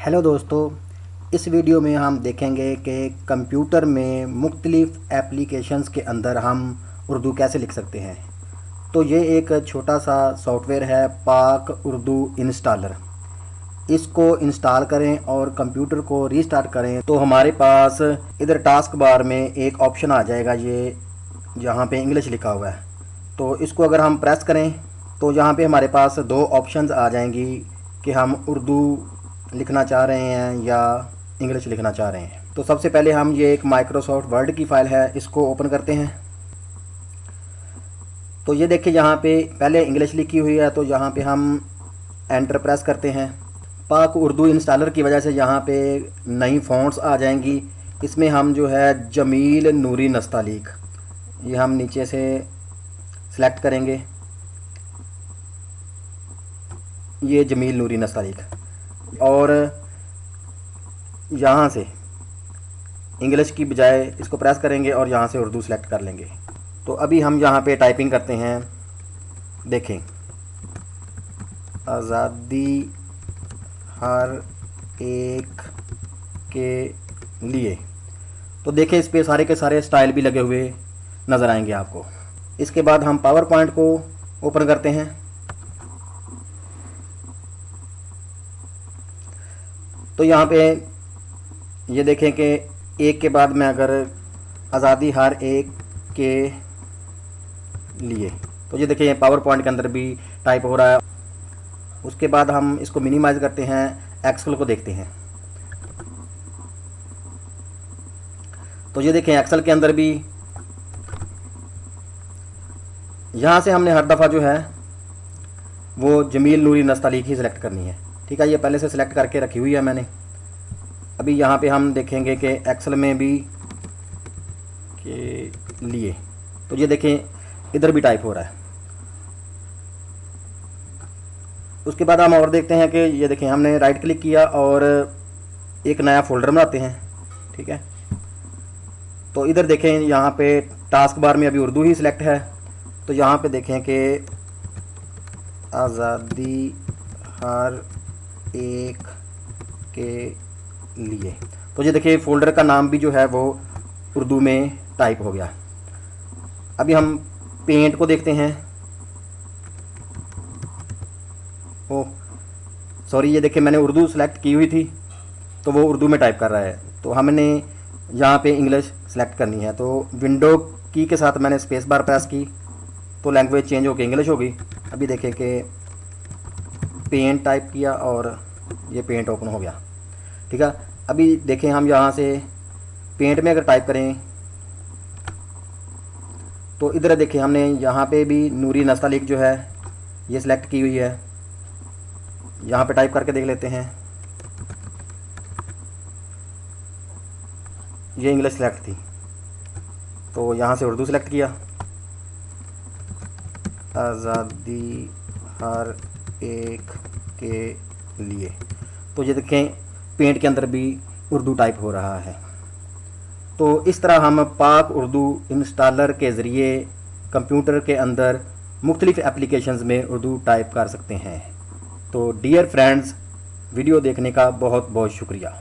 Hello दोस्तों, इस video में हम देखेंगे कि कंप्यूटर में मुख्तलिफ़ एप्लीकेशंस के अंदर हम उर्दू कैसे लिख सकते हैं। तो ये एक छोटा सा सॉफ्टवेयर है पाक उर्दू इंस्टॉलर। इसको इंस्टॉल करें और कंप्यूटर को रीस्टार्ट करें तो हमारे पास इधर टास्क बार में एक ऑप्शन आ जाएगा, ये जहाँ पे इंग्लिश लिखा हुआ है। तो इसको अगर हम प्रेस करें तो यहाँ पे हमारे पास दो ऑप्शंस आ जाएंगी कि हम उर्दू लिखना चाह रहे हैं या इंग्लिश लिखना चाह रहे हैं। तो सबसे पहले हम ये एक माइक्रोसॉफ्ट वर्ड की फ़ाइल है, इसको ओपन करते हैं। तो ये देखिए यहाँ पे पहले इंग्लिश लिखी हुई है, तो यहाँ पे हम एंटर प्रेस करते हैं। पाक उर्दू इंस्टॉलर की वजह से यहाँ पे नई फ़ॉन्ट्स आ जाएंगी। इसमें हम जो है जमील नूरी नस्तालीक, ये हम नीचे से सिलेक्ट करेंगे, ये जमील नूरी नस्तालीक, और यहाँ से इंग्लिश की बजाय इसको प्रेस करेंगे और यहाँ से उर्दू सेलेक्ट कर लेंगे। तो अभी हम यहाँ पे टाइपिंग करते हैं। देखें, आज़ादी हर एक के लिए। तो देखें इस पे सारे के सारे स्टाइल भी लगे हुए नज़र आएंगे आपको। इसके बाद हम पावर पॉइंट को ओपन करते हैं। तो यहाँ पे ये देखें कि एक के बाद में अगर आज़ादी हर एक के लिए, तो ये देखें पावर पॉइंट के अंदर भी टाइप हो रहा है। उसके बाद हम इसको मिनिमाइज़ करते हैं, एक्सेल को देखते हैं। तो ये देखें एक्सेल के अंदर भी यहाँ से हमने हर दफ़ा जो है वो जमील नूरी नस्तालीक ही सिलेक्ट करनी है। ठीक है, ये पहले से सिलेक्ट करके रखी हुई है मैंने। अभी यहाँ पे हम देखेंगे कि एक्सेल में भी के लिए, तो ये देखें इधर भी टाइप हो रहा है। उसके बाद हम और देखते हैं कि ये देखें हमने राइट क्लिक किया और एक नया फ़ोल्डर बनाते हैं। ठीक है, तो इधर देखें यहाँ पे टास्क बार में अभी उर्दू ही सिलेक्ट है। तो यहाँ पे देखें कि आज़ादी हर एक के लिए, तो ये देखिए फ़ोल्डर का नाम भी जो है वो उर्दू में टाइप हो गया। अभी हम पेंट को देखते हैं। ओह सॉरी, ये देखिए मैंने उर्दू सेलेक्ट की हुई थी तो वो उर्दू में टाइप कर रहा है। तो हमने यहाँ पे इंग्लिश सेलेक्ट करनी है, तो विंडो की के साथ मैंने स्पेस बार प्रेस की तो लैंग्वेज चेंज होकर इंग्लिश हो गई। अभी देखें कि पेंट टाइप किया और ये पेंट ओपन हो गया। ठीक है, अभी देखें हम यहाँ से पेंट में अगर टाइप करें तो इधर देखें हमने यहाँ पे भी नूरी नस्तालीक जो है ये सिलेक्ट की हुई है। यहाँ पे टाइप करके देख लेते हैं। ये इंग्लिश सेलेक्ट थी तो यहाँ से उर्दू सेलेक्ट किया, आज़ादी हर एक के लिए। तो ये देखें पेंट के अंदर भी उर्दू टाइप हो रहा है। तो इस तरह हम पाक उर्दू इंस्टॉलर के ज़रिए कंप्यूटर के अंदर मुख्तलिफ़ एप्लीकेशंस में उर्दू टाइप कर सकते हैं। तो डियर फ्रेंड्स, वीडियो देखने का बहुत बहुत शुक्रिया।